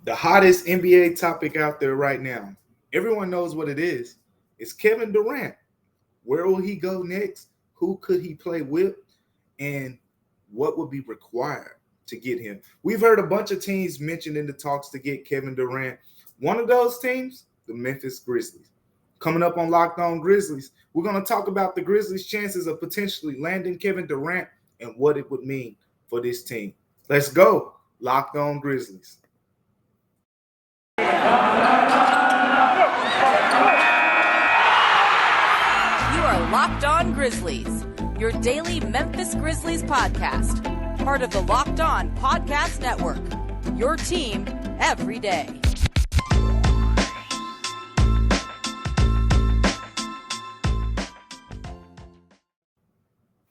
The hottest NBA topic out there right now. Everyone knows what it is. It's Kevin Durant. Where will he go next? Who could he play with? And what would be required to get him? We've heard a bunch of teams mentioned in the talks to get Kevin Durant. One of those teams, the Memphis Grizzlies. Coming up on Locked On Grizzlies, we're going to talk about the Grizzlies' chances of potentially landing Kevin Durant and what it would mean for this team. Let's go. Locked On Grizzlies. You are Locked On Grizzlies, your daily Memphis Grizzlies podcast, part of the Locked On Podcast Network, your team every day.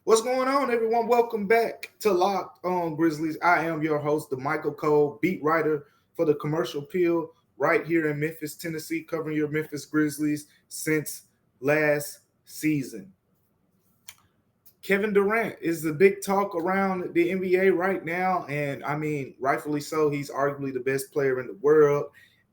What's going on, everyone? Welcome back to Locked On Grizzlies. I am your host, Damichael Cole, beat writer for the Commercial Appeal right here in Memphis, Tennessee, covering your Memphis Grizzlies since last season. Kevin Durant is the big talk around the NBA right now, and I mean, rightfully so. He's arguably the best player in the world,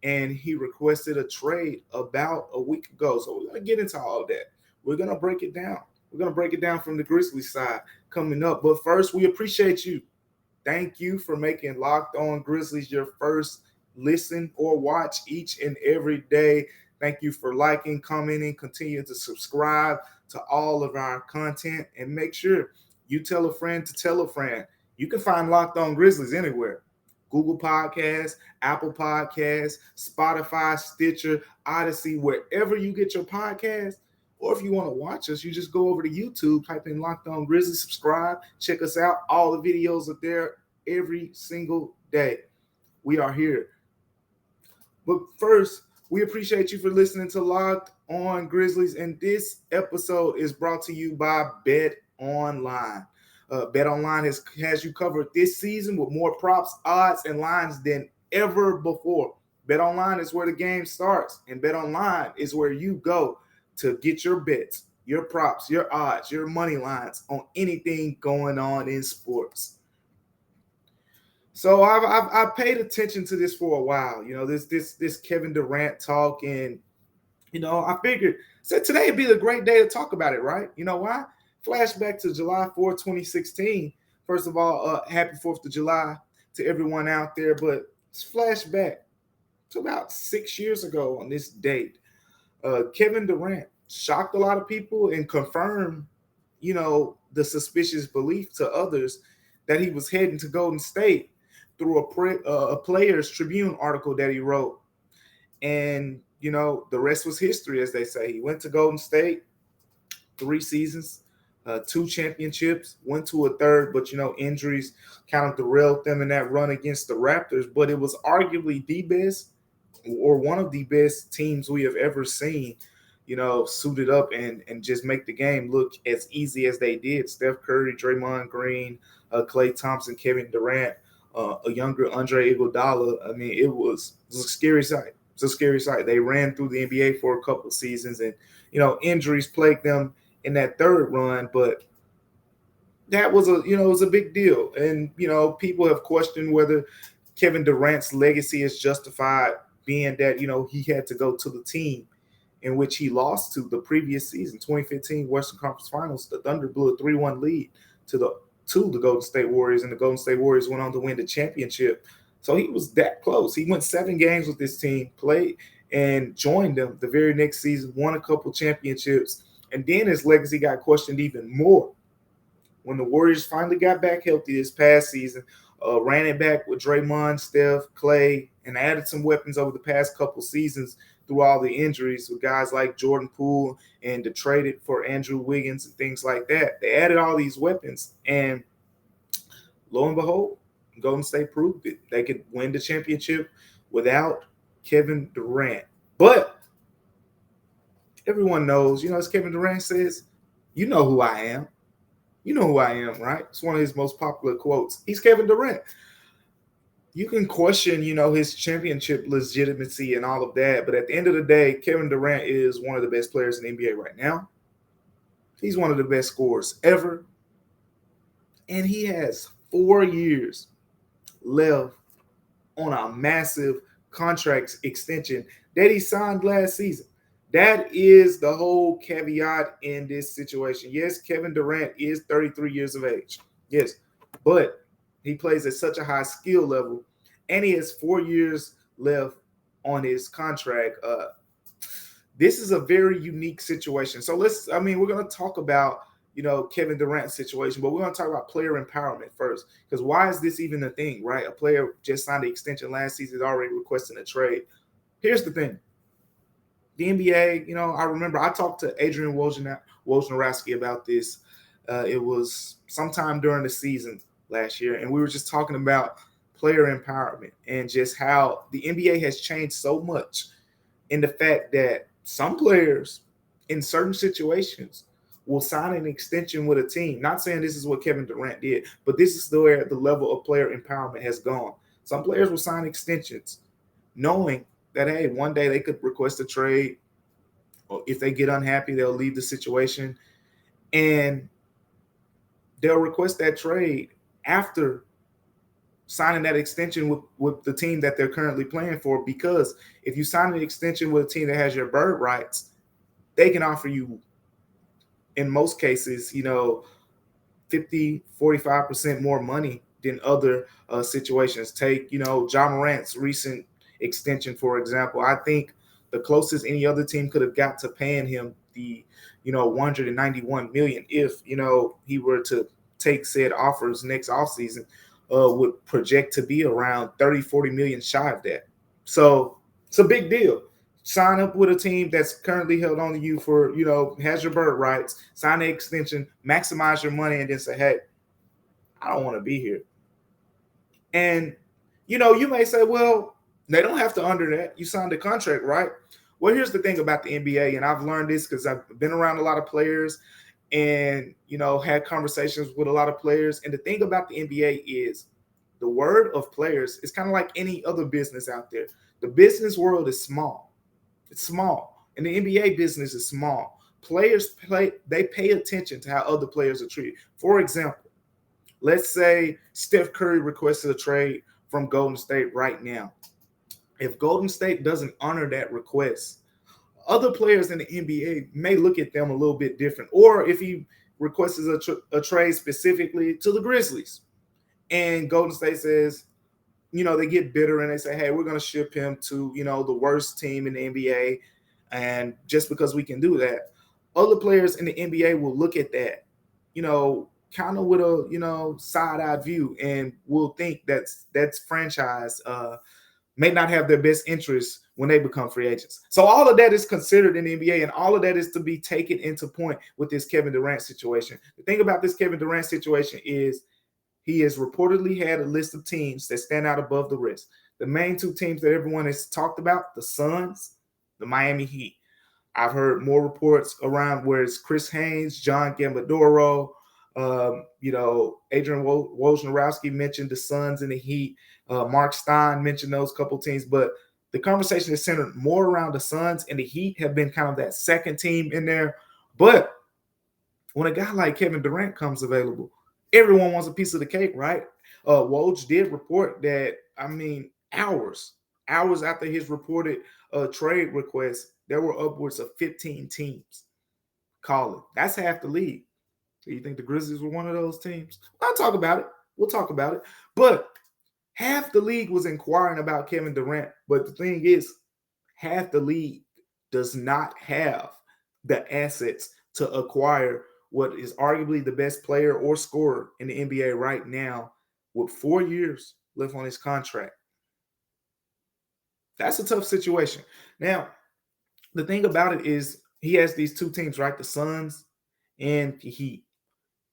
and he requested a trade about a week ago. So we're going to get into all of that. We're going to break it down. We're going to break it down from the Grizzlies side coming up. But first, we appreciate you. Thank you for making Locked On Grizzlies your first listen or watch each and every day. Thank you for liking, commenting, continue to subscribe to all of our content, and make sure you tell a friend to tell a friend. You can find Locked On Grizzlies anywhere. Google Podcasts, Apple Podcasts, Spotify, Stitcher, Odyssey, wherever you get your podcasts. Or if you want to watch us, you just go over to YouTube, type in Locked On Grizzlies, subscribe, check us out. All the videos are there every single day. We are here. But first, we appreciate you for listening to Locked On Grizzlies, and this episode is brought to you by Bet Online. Bet Online has you covered this season with more props, odds, and lines than ever before. Bet Online is where the game starts, and Bet Online is where you go to get your bets, your props, your odds, your money lines on anything going on in sports. So I've paid attention to this for a while, this Kevin Durant talk, and I figured today would be the great day to talk about it, right? You know why? Flashback to July 4th, 2016. First of all, happy 4th of July to everyone out there, but let's flashback to about 6 years ago on this date. Kevin Durant shocked a lot of people and confirmed, the suspicious belief to others that he was heading to Golden State through a Players Tribune article that he wrote. And, the rest was history, as they say. He went to Golden State, 3 seasons, 2 championships, went to a third, but, injuries kind of derailed them in that run against the Raptors. But it was arguably the best or one of the best teams we have ever seen, suited up and just make the game look as easy as they did. Steph Curry, Draymond Green, Klay Thompson, Kevin Durant, a younger Andre Iguodala. I mean, it was a scary sight. It's a scary sight. They ran through the NBA for a couple of seasons, and, injuries plagued them in that third run, but that was it was a big deal. And, people have questioned whether Kevin Durant's legacy is justified, being that, he had to go to the team in which he lost to the previous season, 2015 Western Conference Finals. The Thunder blew a 3-1 lead to the Golden State Warriors, and the Golden State Warriors went on to win the championship. So he was that close. He went 7 games with this team, played, and joined them the very next season, won a couple championships, and then his legacy got questioned even more when the Warriors finally got back healthy this past season. Ran it back with Draymond, Steph, Klay, and added some weapons over the past couple seasons through all the injuries with guys like Jordan Poole, and they traded for Andrew Wiggins and things like that. They added all these weapons, and lo and behold, Golden State proved it. They could win the championship without Kevin Durant. But everyone knows, as Kevin Durant says, you know who I am. You know who I am, right? It's one of his most popular quotes. He's Kevin Durant. You can question, his championship legitimacy and all of that, but at the end of the day, Kevin Durant is one of the best players in the NBA right now. He's one of the best scorers ever. And he has 4 years left on a massive contract extension that he signed last season. That is the whole caveat in this situation. Yes, Kevin Durant is 33 years of age. Yes, but he plays at such a high skill level, and he has 4 years left on his contract. This is a very unique situation. So we're going to talk about, Kevin Durant's situation, but we're going to talk about player empowerment first. Because why is this even a thing, right? A player just signed an extension last season, already requesting a trade. Here's the thing. The NBA, I remember I talked to Adrian Wojnarowski about this. It was sometime during the season last year, and we were just talking about player empowerment and just how the NBA has changed so much in the fact that some players in certain situations will sign an extension with a team. Not saying this is what Kevin Durant did, but this is where the level of player empowerment has gone. Some players will sign extensions knowing that, hey, one day they could request a trade, or if they get unhappy, they'll leave the situation, and they'll request that trade after signing that extension with the team that they're currently playing for. Because if you sign an extension with a team that has your bird rights, they can offer you, in most cases, 50, 45% more money than other situations. Take, Ja Morant's recent extension, for example. I think the closest any other team could have got to paying him the, $191 million if, he were to take said offers next offseason, would project to be around 30, 40 million shy of that. So it's a big deal. Sign up with a team that's currently held on to you for, has your bird rights, sign the extension, maximize your money, and then say, hey, I don't want to be here. And, you may say, well, they don't have to under that. You signed a contract, right? Well, here's the thing about the NBA, and I've learned this because I've been around a lot of players and, had conversations with a lot of players. And the thing about the NBA is the word of players is kind of like any other business out there. The business world is small. It's small. And the NBA business is small. Players they pay attention to how other players are treated. For example, let's say Steph Curry requested a trade from Golden State right now. If Golden State doesn't honor that request, other players in the NBA may look at them a little bit different. Or if he requests a trade specifically to the Grizzlies and Golden State says, they get bitter and they say, hey, we're going to ship him to, the worst team in the NBA. And just because we can do that, other players in the NBA will look at that, kind of with a, side-eye view, and will think that's franchise may not have their best interests when they become free agents. So all of that is considered in the NBA, and all of that is to be taken into point with this Kevin Durant situation. The thing about this Kevin Durant situation is he has reportedly had a list of teams that stand out above the rest. The main two teams that everyone has talked about, the Suns, the Miami Heat. I've heard more reports around where it's Chris Haynes, John Gambadoro, Adrian Wojnarowski mentioned the Suns and the Heat. Mark Stein mentioned those couple teams, but the conversation is centered more around the Suns, and the Heat have been kind of that second team in there. But when a guy like Kevin Durant comes available, everyone wants a piece of the cake, right? Woj did report that, hours after his reported trade request, there were upwards of 15 teams calling. That's half the league. So you think the Grizzlies were one of those teams? I'll talk about it. We'll talk about it. But half the league was inquiring about Kevin Durant. But the thing is, half the league does not have the assets to acquire what is arguably the best player or scorer in the NBA right now with 4 years left on his contract. That's a tough situation. Now, the thing about it is he has these two teams, right? The Suns and the Heat.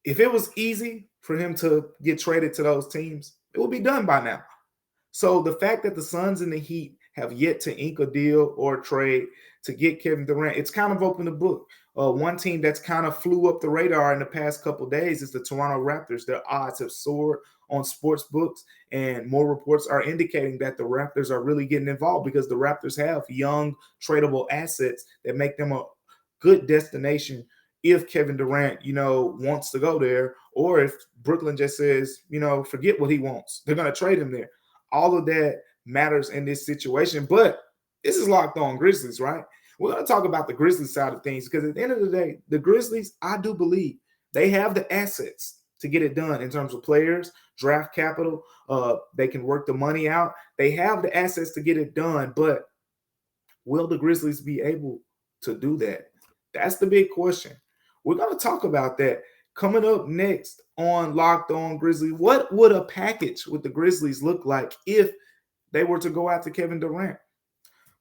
If it was easy for him to get traded to those teams, it would be done by now. So the fact that the Suns and the Heat have yet to ink a deal or a trade to get Kevin Durant, it's kind of open the book. One team that's kind of flew up the radar in the past couple of days is the Toronto Raptors. Their odds have soared on sports books, and more reports are indicating that the Raptors are really getting involved because the Raptors have young tradable assets that make them a good destination if Kevin Durant, wants to go there, or if Brooklyn just says, forget what he wants. They're going to trade him there. All of that matters in this situation. But this is Locked On Grizzlies, right? We're going to talk about the Grizzlies side of things because at the end of the day, the Grizzlies, I do believe they have the assets to get it done in terms of players, draft capital. They can work the money out. They have the assets to get it done, but will the Grizzlies be able to do that? That's the big question. We're going to talk about that coming up next on Locked On Grizzlies. What would a package with the Grizzlies look like if they were to go after Kevin Durant?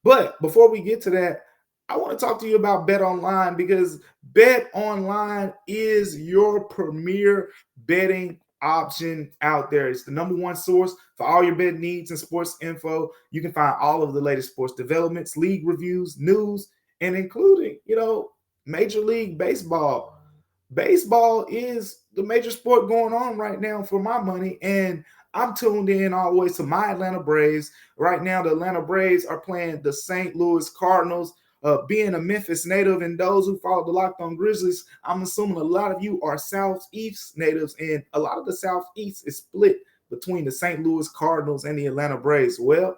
But before we get to that, I want to talk to you about Bet Online because Bet Online is your premier betting option out there. It's the number one source for all your betting needs and sports info. You can find all of the latest sports developments, league reviews, news, and including, Major League Baseball. Baseball is the major sport going on right now for my money, and I'm tuned in always to my Atlanta Braves. Right now, the Atlanta Braves are playing the St. Louis Cardinals. Being a Memphis native and those who follow the Locked On Grizzlies, I'm assuming a lot of you are Southeast natives, and a lot of the Southeast is split between the St. Louis Cardinals and the Atlanta Braves. Well,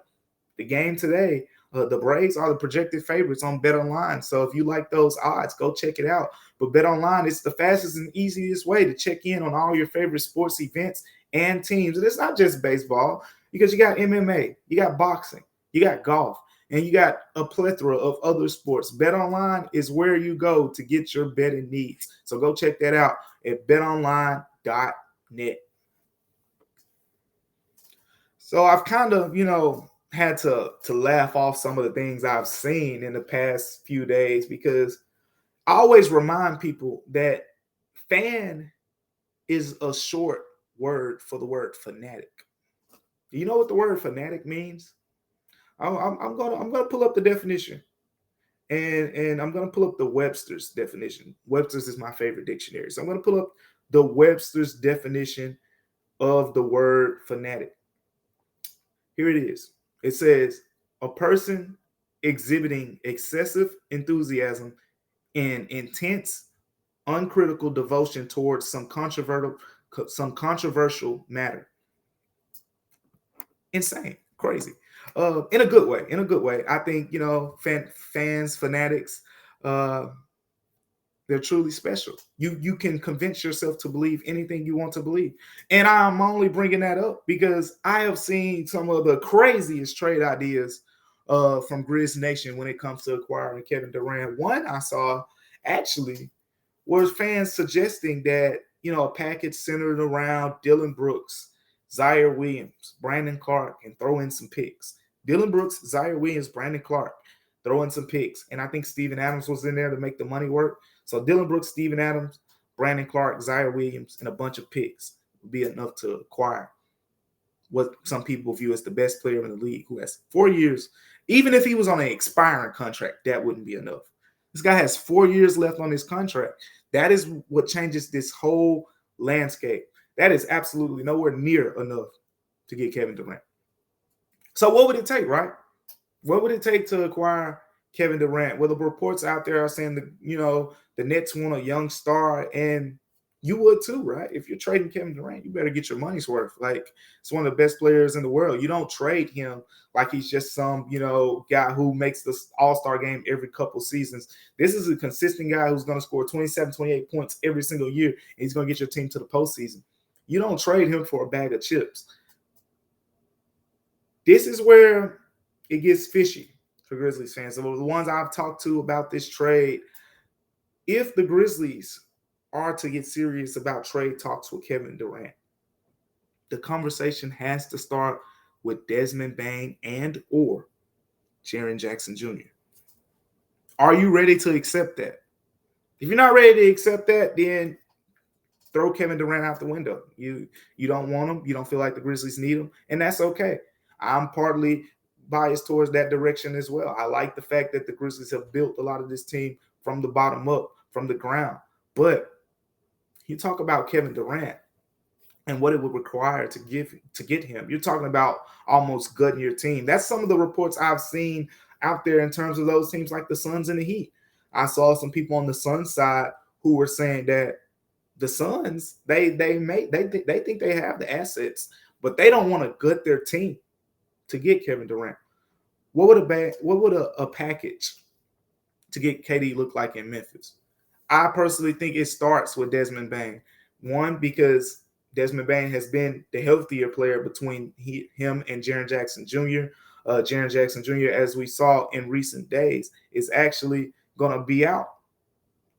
the game today, the Braves are the projected favorites on Bet Online. So if you like those odds, go check it out. But Bet Online is the fastest and easiest way to check in on all your favorite sports events and teams. And it's not just baseball, because you got MMA, you got boxing, you got golf, and you got a plethora of other sports. Bet Online is where you go to get your betting needs. So go check that out at betonline.net. So I've kind of, had to laugh off some of the things I've seen in the past few days because I always remind people that fan is a short word for the word fanatic. Do you know what the word fanatic means? I'm gonna pull up the definition, and I'm gonna pull up the Webster's definition. Webster's is my favorite dictionary, so I'm gonna pull up the Webster's definition of the word fanatic. Here it is. It says a person exhibiting excessive enthusiasm and intense, uncritical devotion towards some controversial matter. Insane, crazy. In a good way. I think, fans, fanatics, they're truly special. You can convince yourself to believe anything you want to believe. And I'm only bringing that up because I have seen some of the craziest trade ideas from Grizz Nation when it comes to acquiring Kevin Durant. One I saw actually was fans suggesting that, a package centered around Dillon Brooks, Zaire Williams, Brandon Clark, and throw in some picks. Dillon Brooks, Zaire Williams, Brandon Clark, throw in some picks. And I think Steven Adams was in there to make the money work. So Dillon Brooks, Steven Adams, Brandon Clark, Zaire Williams, and a bunch of picks would be enough to acquire what some people view as the best player in the league who has 4 years. Even if he was on an expiring contract, that wouldn't be enough. This guy has 4 years left on his contract. That is what changes this whole landscape. That is absolutely nowhere near enough to get Kevin Durant. So what would it take, right? What would it take to acquire Kevin Durant? Well, the reports out there are saying that, the Nets want a young star, and you would too, right? If you're trading Kevin Durant, you better get your money's worth. Like, it's one of the best players in the world. You don't trade him like he's just some, guy who makes the All-Star game every couple seasons. This is a consistent guy who's going to score 27, 28 points every single year, and he's going to get your team to the postseason. You don't trade him for a bag of chips. This is where it gets fishy for Grizzlies fans. So the ones I've talked to about this trade, if the Grizzlies are to get serious about trade talks with Kevin Durant, the conversation has to start with Desmond Bane and or Jaren Jackson Jr. Are you ready to accept that? If you're not ready to accept that, then throw Kevin Durant out the window. You don't want him. You don't feel like the Grizzlies need him, and that's okay. I'm partly biased towards that direction as well. I like the fact that the Grizzlies have built a lot of this team from the bottom up, from the ground. But you talk about Kevin Durant and what it would require to get him. You're talking about almost gutting your team. That's some of the reports I've seen out there in terms of those teams like the Suns and the Heat. I saw some people on the Suns side who were saying that the Suns, they think they have the assets, but they don't want to gut their team to get Kevin Durant. What would a package to get KD look like in Memphis? I personally think it starts with Desmond Bane. One, because Desmond Bane has been the healthier player between him and Jaren Jackson Jr. Jaren Jackson Jr., as we saw in recent days, is actually going to be out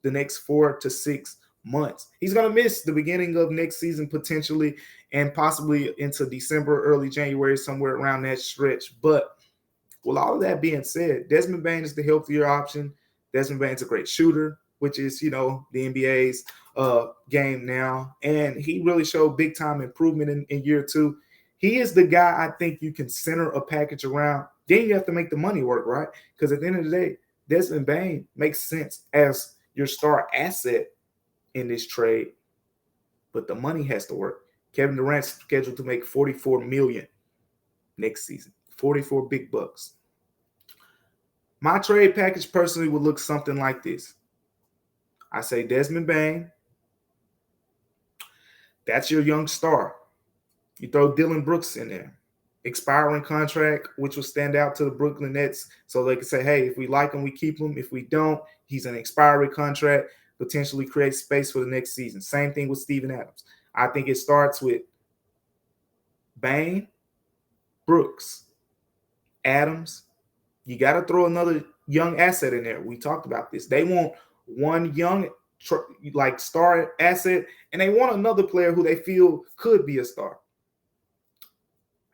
the next 4 to 6 months. He's going to miss the beginning of next season potentially, and possibly into December, early January, somewhere around that stretch. But with all of that being said, Desmond Bane is the healthier option. Desmond Bane's a great shooter, which is, the NBA's game now. And he really showed big time improvement in year 2. He is the guy I think you can center a package around. Then you have to make the money work, right? Because at the end of the day, Desmond Bane makes sense as your star asset in this trade, but the money has to work. Kevin Durant's scheduled to make $44 million next season, 44 big bucks. My trade package personally would look something like this. I say Desmond Bane. That's your young star. You throw Dillon Brooks in there. Expiring contract, which will stand out to the Brooklyn Nets, so they can say, hey, if we like him, we keep him. If we don't, he's an expiring contract, potentially create space for the next season. Same thing with Steven Adams. I think it starts with Bane, Brooks, Adams. You got to throw another young asset in there. We talked about this. They want one young star asset, and they want another player who they feel could be a star.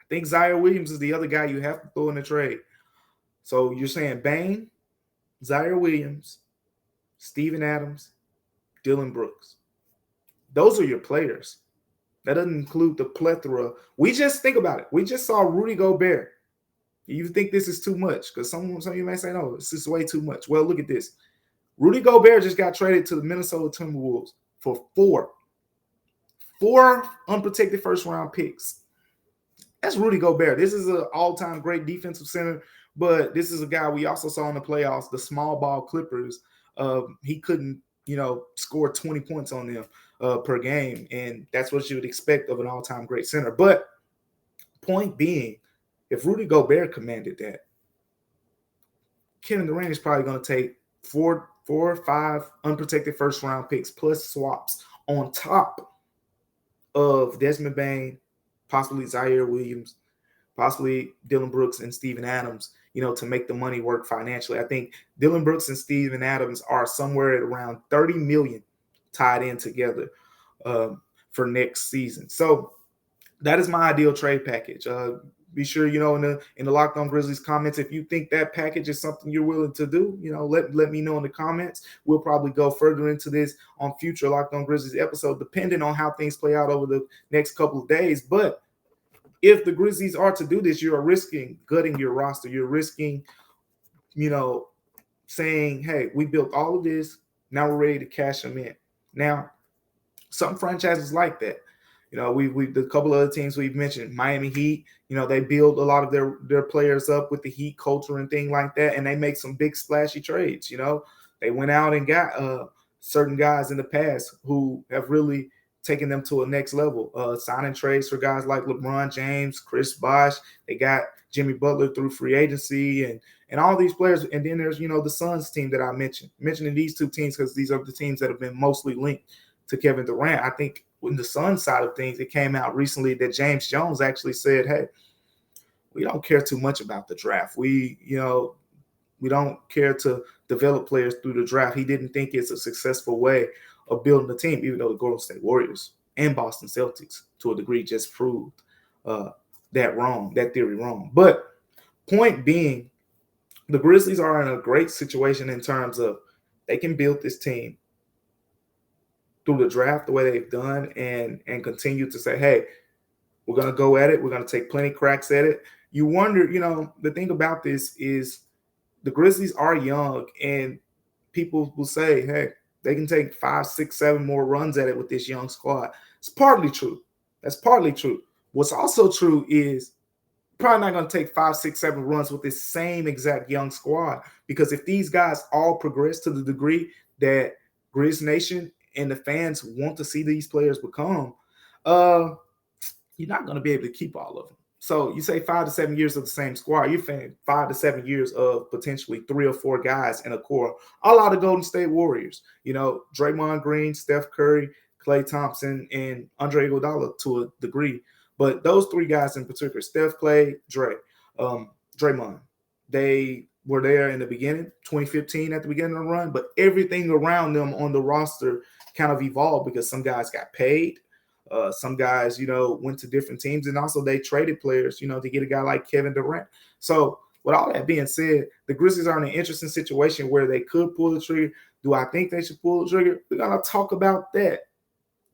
I think Zaire Williams is the other guy you have to throw in the trade. So you're saying Bane, Zaire Williams, Steven Adams, Dillon Brooks. Those are your players. That doesn't include the plethora. We just think about it. We just saw Rudy Gobert. You think this is too much? Because some of you may say, no, this is way too much. Well, look at this. Rudy Gobert just got traded to the Minnesota Timberwolves for four unprotected first-round picks. That's Rudy Gobert. This is an all-time great defensive center, but this is a guy we also saw in the playoffs, the small ball Clippers. He couldn't, score 20 points on them per game, and that's what you would expect of an all-time great center. But point being, if Rudy Gobert commanded that, Kevin Durant is probably going to take four or five unprotected first-round picks plus swaps on top of Desmond Bane, possibly Zaire Williams, possibly Dillon Brooks and Steven Adams, to make the money work financially. I think Dillon Brooks and Steven Adams are somewhere at around $30 million tied in together for next season. So that is my ideal trade package. Be sure, in the Locked On Grizzlies comments, if you think that package is something you're willing to do, let me know in the comments. We'll probably go further into this on future Locked On Grizzlies episode, depending on how things play out over the next couple of days. But if the Grizzlies are to do this, you're risking gutting your roster. You're risking, saying, hey, we built all of this. Now we're ready to cash them in. Now, some franchises like that. We the couple of other teams we've mentioned, Miami Heat, they build a lot of their players up with the Heat culture and things like that, and they make some big splashy trades. They went out and got certain guys in the past who have really taken them to a next level, signing trades for guys like LeBron James, Chris Bosh. They got Jimmy Butler through free agency and all these players. And then there's, the Suns team that I mentioning these two teams because these are the teams that have been mostly linked to Kevin Durant. I think on the Suns side of things, it came out recently that James Jones actually said, hey, we don't care too much about the draft. We don't care to develop players through the draft. He didn't think it's a successful way of building a team, even though the Golden State Warriors and Boston Celtics, to a degree, just proved that theory wrong. But point being, the Grizzlies are in a great situation in terms of they can build this team through the draft the way they've done and continue to say, hey, we're going to go at it. We're going to take plenty cracks at it. You wonder, the thing about this is the Grizzlies are young, and people will say, hey, they can take 5, 6, 7 more runs at it with this young squad. It's partly true. That's partly true. What's also true is probably not going to take 5, 6, 7 runs with this same exact young squad, because if these guys all progress to the degree that Grizz Nation and the fans want to see these players become, you're not going to be able to keep all of them. So you say 5 to 7 years of the same squad. You're saying 5 to 7 years of potentially 3 or 4 guys in a core. A lot of Golden State Warriors. Draymond Green, Steph Curry, Klay Thompson, and Andre Iguodala to a degree. But those 3 guys in particular, Steph, Klay, Draymond, they were there in the beginning, 2015 at the beginning of the run, but everything around them on the roster kind of evolved because some guys got paid. Some guys, went to different teams, and also they traded players, to get a guy like Kevin Durant. So with all that being said, the Grizzlies are in an interesting situation where they could pull the trigger. Do I think they should pull the trigger? We're going to talk about that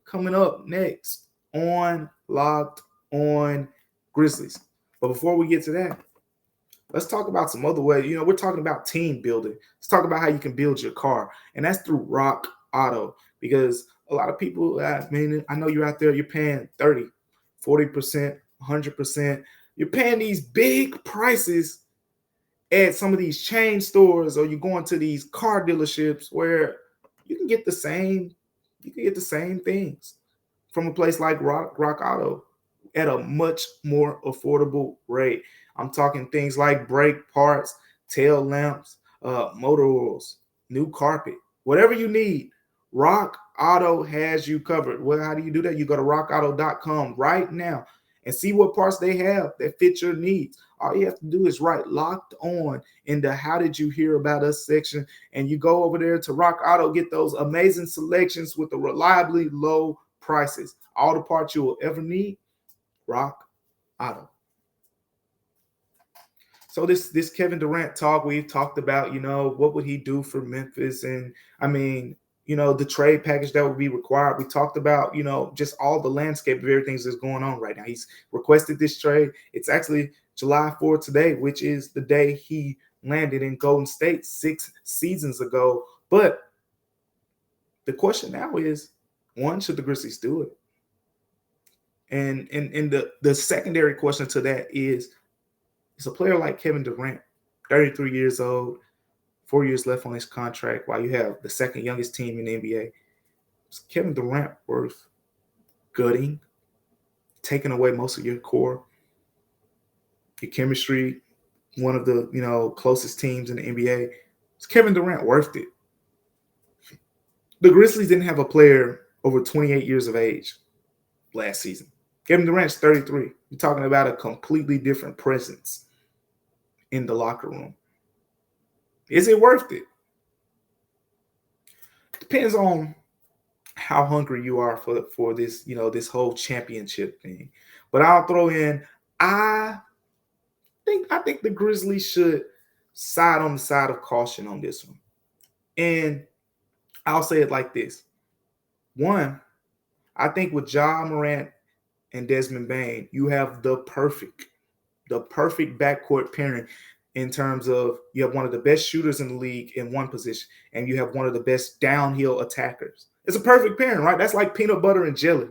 coming up next on Locked On Grizzlies. But before we get to that, let's talk about some other ways. We're talking about team building. Let's talk about how you can build your car, and that's through Rock Auto, because a lot of people, I know you're out there, you're paying 30, 40%, 100%. You're paying these big prices at some of these chain stores, or you're going to these car dealerships where you can get the same things from a place like Rock Auto at a much more affordable rate. I'm talking things like brake parts, tail lamps, motor oils, new carpet, whatever you need. Rock Auto has you covered. Well, how do you do that? You go to rockauto.com right now and see what parts they have that fit your needs. All you have to do is write Locked On in the How Did You Hear About Us section, and you go over there to Rock Auto, get those amazing selections with the reliably low prices. All the parts you will ever need, Rock Auto. So this Kevin Durant talk, we've talked about, what would he do for Memphis? And the trade package that would be required. We talked about, just all the landscape of everything that's going on right now. He's requested this trade. It's actually July 4th today, which is the day he landed in Golden State 6 seasons ago. But the question now is, one, should the Grizzlies do it? And the secondary question to that is a player like Kevin Durant, 33 years old, 4 years left on his contract, while you have the second youngest team in the NBA. Is Kevin Durant worth gutting, taking away most of your core, your chemistry, one of the closest teams in the NBA? Is Kevin Durant worth it? The Grizzlies didn't have a player over 28 years of age last season. Kevin Durant's 33. You're talking about a completely different presence in the locker room. Is it worth it? Depends on how hungry you are for this, this whole championship thing. But I'll throw in, I think the Grizzlies should side on the side of caution on this one. And I'll say it like this. One, I think with Ja Morant and Desmond Bane, you have the perfect backcourt pairing in terms of you have one of the best shooters in the league in one position, and you have one of the best downhill attackers. It's a perfect pairing, right? That's like peanut butter and jelly.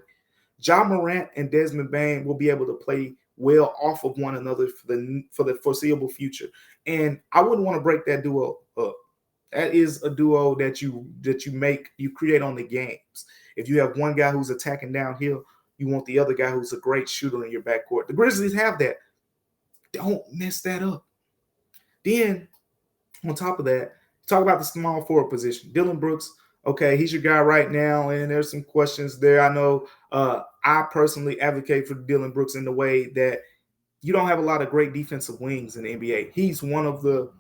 Ja Morant and Desmond Bane will be able to play well off of one another for the foreseeable future. And I wouldn't want to break that duo up. That is a duo that you create on the games. If you have one guy who's attacking downhill, you want the other guy who's a great shooter in your backcourt. The Grizzlies have that. Don't mess that up. Then, on top of that, talk about the small forward position. Dillon Brooks, okay, he's your guy right now, and there's some questions there. I know I personally advocate for Dillon Brooks in the way that you don't have a lot of great defensive wings in the NBA. He's one of the,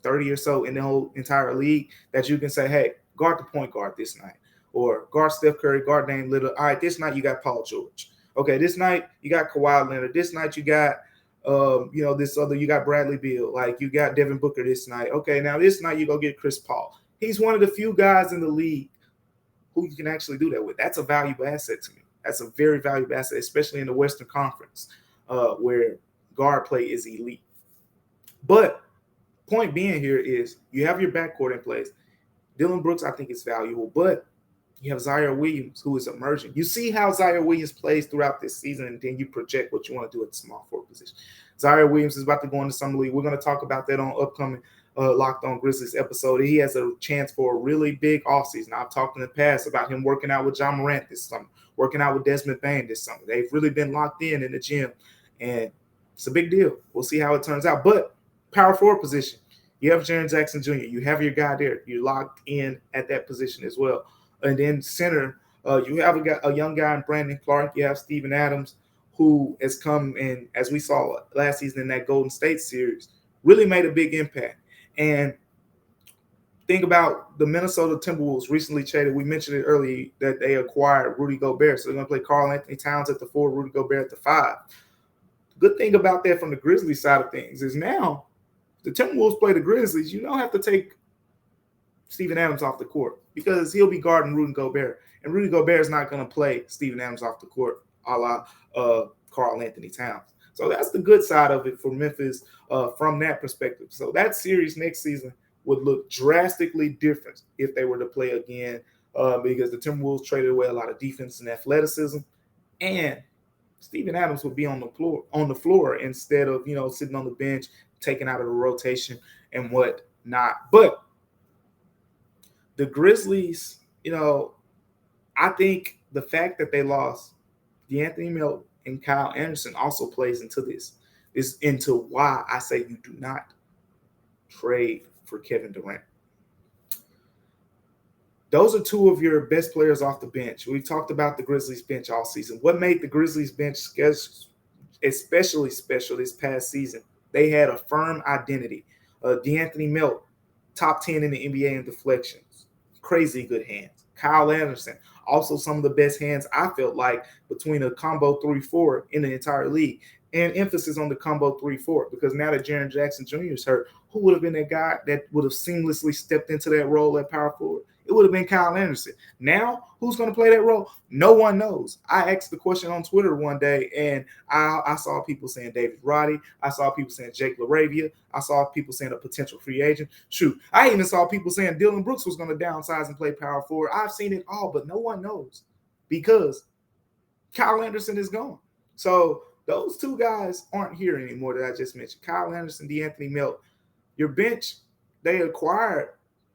30 or so in the whole entire league that you can say, hey, guard the point guard this night, or guard Steph Curry, guard Dame Lillard. All right, this night you got Paul George. Okay, this night you got Kawhi Leonard. This night you got you got Bradley Beal, like you got Devin Booker this night. Okay, now this night you go get Chris Paul. He's one of the few guys in the league who you can actually do that with. That's a valuable asset to me. That's a very valuable asset, especially in the Western Conference, where guard play is elite. But point being here is you have your backcourt in place. Dillon Brooks, I think, is valuable, but you have Zaire Williams, who is emerging. You see how Zaire Williams plays throughout this season, and then you project what you want to do at the small forward position. Zaire Williams is about to go into summer league. We're going to talk about that on upcoming Locked On Grizzlies episode. He has a chance for a really big offseason. I've talked in the past about him working out with Ja Morant this summer, working out with Desmond Bane this summer. They've really been locked in the gym. And it's a big deal. We'll see how it turns out. But power forward position, you have Jaren Jackson Jr., you have your guy there. You're locked in at that position as well. And then center, you have a young guy in Brandon Clark. You have Steven Adams, who has come in, as we saw last season in that Golden State series, really made a big impact. And think about the Minnesota Timberwolves recently traded. We mentioned it earlier that they acquired Rudy Gobert. So they're going to play Karl-Anthony Towns at the 4, Rudy Gobert at the 5. Good thing about that from the Grizzlies side of things is now the Timberwolves play the Grizzlies. You don't have to take Steven Adams off the court because he'll be guarding Rudy Gobert. And Rudy Gobert is not going to play Steven Adams off the court a la Karl-Anthony Towns. So that's the good side of it for Memphis from that perspective. So that series next season would look drastically different if they were to play again because the Timberwolves traded away a lot of defense and athleticism, and Steven Adams would be on the floor instead of sitting on the bench, taken out of the rotation and whatnot. But the Grizzlies, I think the fact that they lost DeAnthony Melton and Kyle Anderson also plays into this. Is into why I say you do not trade for Kevin Durant. Those are two of your best players off the bench. We've talked about the Grizzlies bench all season. What made the Grizzlies bench especially special this past season? They had a firm identity. DeAnthony Melton, top 10 in the NBA in deflections. Crazy good hands. Kyle Anderson, also some of the best hands I felt like between a combo 3-4 in the entire league. And emphasis on the combo 3-4 because now that Jaren Jackson Jr. is hurt, who would have been that guy that would have seamlessly stepped into that role at power forward? It would have been Kyle Anderson. Now, who's going to play that role? No one knows. I asked the question on Twitter one day, and I saw people saying David Roddy. I saw people saying Jake LaRavia. I saw people saying a potential free agent. Shoot, I even saw people saying Dylan Brooks was going to downsize and play power forward. I've seen it all, but no one knows because Kyle Anderson is gone. So those two guys aren't here anymore that I just mentioned. Kyle Anderson, DeAnthony Melton. Your bench, they acquired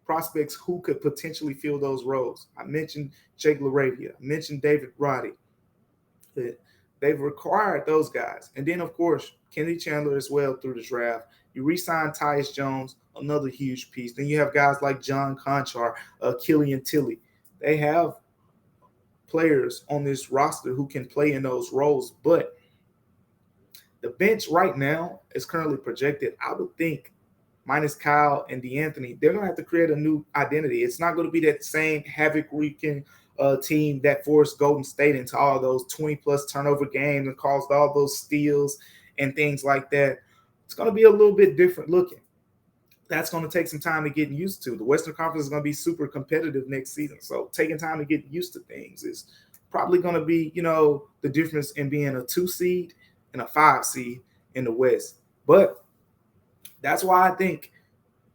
prospects who could potentially fill those roles. I mentioned Jake LaRavia. I mentioned David Roddy. They've acquired those guys. And then, of course, Kennedy Chandler as well through the draft. You re-signed Tyus Jones, another huge piece. Then you have guys like John Conchar, Killian Tilly. They have players on this roster who can play in those roles. But the bench right now is currently projected, I would think, minus Kyle and DeAnthony, they're going to have to create a new identity. It's not going to be that same havoc-wreaking team that forced Golden State into all those 20-plus turnover games and caused all those steals and things like that. It's going to be a little bit different looking. That's going to take some time to get used to. The Western Conference is going to be super competitive next season, so taking time to get used to things is probably going to be, the difference in being a 2 seed and a 5 seed in the West. But that's why I think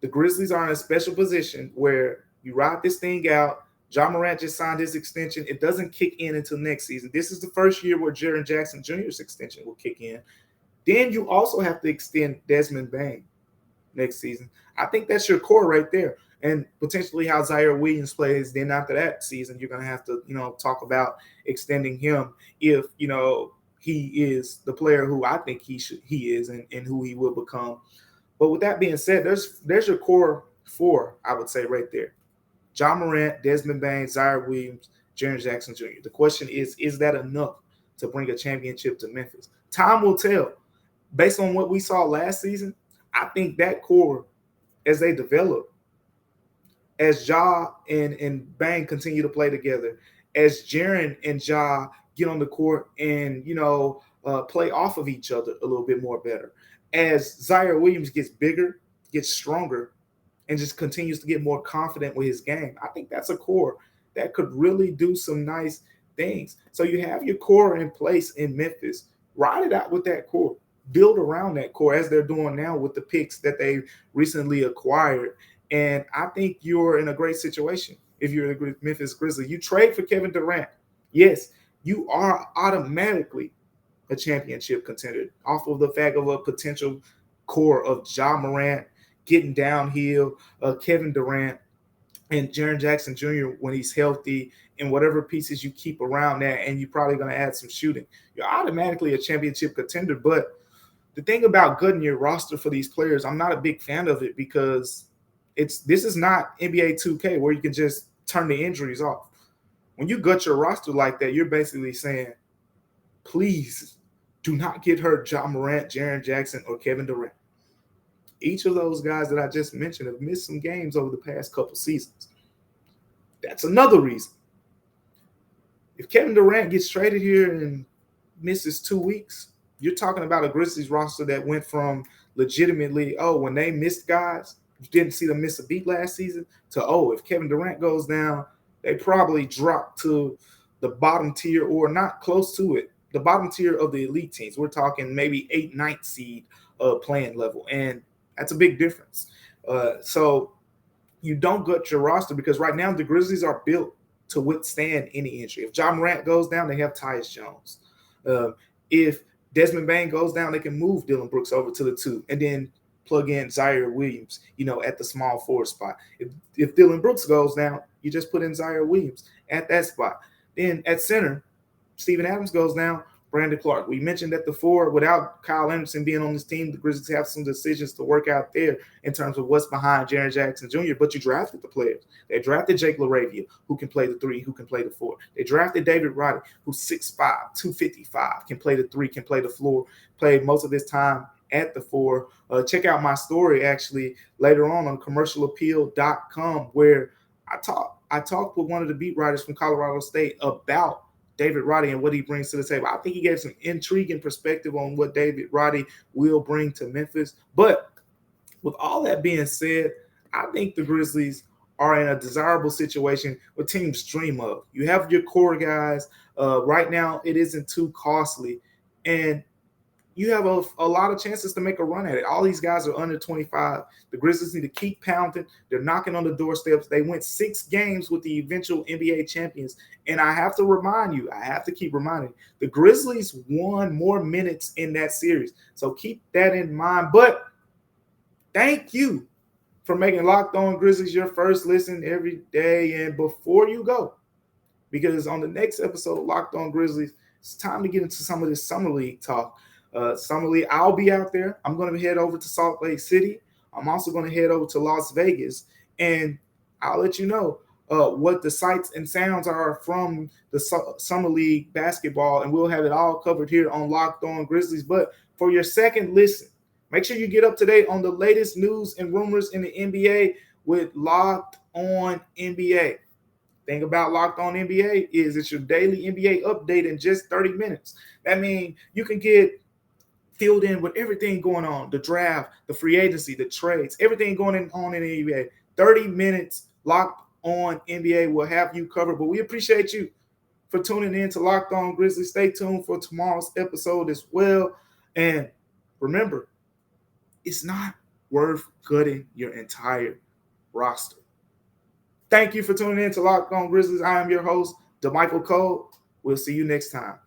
the Grizzlies are in a special position where you ride this thing out. Ja Morant just signed his extension. It doesn't kick in until next season. This is the first year where Jaren Jackson Jr.'s extension will kick in. Then you also have to extend Desmond Bane next season. I think that's your core right there. And potentially how Zaire Williams plays. Then after that season, you're going to have to, talk about extending him if, he is the player who I think he is and who he will become. But with that being said, there's your core 4, I would say, right there. Ja Morant, Desmond Bane, Zaire Williams, Jaren Jackson Jr. The question is that enough to bring a championship to Memphis? Time will tell. Based on what we saw last season, I think that core, as they develop, as Ja and Bane continue to play together, as Jaren and Ja get on the court and, play off of each other a little bit more better, as Zaire Williams gets bigger, gets stronger, and just continues to get more confident with his game, I think that's a core that could really do some nice things. So you have your core in place in Memphis. Ride it out with that core. Build around that core as they're doing now with the picks that they recently acquired. And I think you're in a great situation if you're the Memphis Grizzlies. You trade for Kevin Durant. Yes, you are automatically a championship contender off of the fact of a potential core of Ja Morant getting downhill, Kevin Durant, and Jaren Jackson Jr. when he's healthy, and whatever pieces you keep around that, and you're probably going to add some shooting, you're automatically a championship contender. But the thing about gutting your roster for these players, I'm not a big fan of it because this is not NBA 2K where you can just turn the injuries off. When you gut your roster like that, you're basically saying, please do not get hurt Ja Morant, Jaren Jackson, or Kevin Durant. Each of those guys that I just mentioned have missed some games over the past couple seasons. That's another reason. If Kevin Durant gets traded here and misses 2 weeks, you're talking about a Grizzlies roster that went from legitimately, when they missed guys, you didn't see them miss a beat last season, to, if Kevin Durant goes down, they probably drop to the bottom tier or not close to it, the bottom tier of the elite teams. We're talking maybe 8th, 9th seed playing level, and that's a big difference. So you don't gut your roster because right now the Grizzlies are built to withstand any injury. If Ja Morant goes down, they have Tyus Jones. If Desmond Bane goes down, they can move Dillon Brooks over to the 2 and then plug in Zaire Williams, at the small forward spot. If Dillon Brooks goes down, you just put in Zaire Williams at that spot. Then at center, Steven Adams goes down, Brandon Clark. We mentioned that the 4, without Kyle Anderson being on this team, the Grizzlies have some decisions to work out there in terms of what's behind Jaren Jackson Jr., but you drafted the players. They drafted Jake LaRavia, who can play the 3, who can play the 4. They drafted David Roddy, who's 6'5", 255, can play the 3, can play the floor, played most of his time at the 4. Check out my story, actually, later on commercialappeal.com, where I talked with one of the beat writers from Colorado State about David Roddy and what he brings to the table. I think he gave some intriguing perspective on what David Roddy will bring to Memphis. But with all that being said, I think the Grizzlies are in a desirable situation what teams dream of. You have your core guys. Right now, it isn't too costly. And you have a lot of chances to make a run at it. All these guys are under 25. The Grizzlies need to keep pounding. They're knocking on the doorsteps. They went 6 games with the eventual NBA champions. And I have to keep reminding you, the Grizzlies won more minutes in that series. So keep that in mind. But thank you for making Locked On Grizzlies your first listen every day. And before you go, because on the next episode of Locked On Grizzlies, it's time to get into some of this Summer League talk. Summer League, I'll be out there. I'm going to head over to Salt Lake City. I'm also going to head over to Las Vegas, and I'll let you know what the sights and sounds are from the Summer League basketball, and we'll have it all covered here on Locked On Grizzlies. But for your second listen, make sure you get up to date on the latest news and rumors in the NBA with Locked On NBA. Thing about Locked On NBA is it's your daily NBA update in just 30 minutes. That means you can get filled in with everything going on, the draft, the free agency, the trades, everything going on in the NBA. 30 minutes, Locked On NBA will have you covered. But we appreciate you for tuning in to Locked On Grizzlies. Stay tuned for tomorrow's episode as well. And remember, it's not worth gutting your entire roster. Thank you for tuning in to Locked On Grizzlies. I am your host, Damichael Cole. We'll see you next time.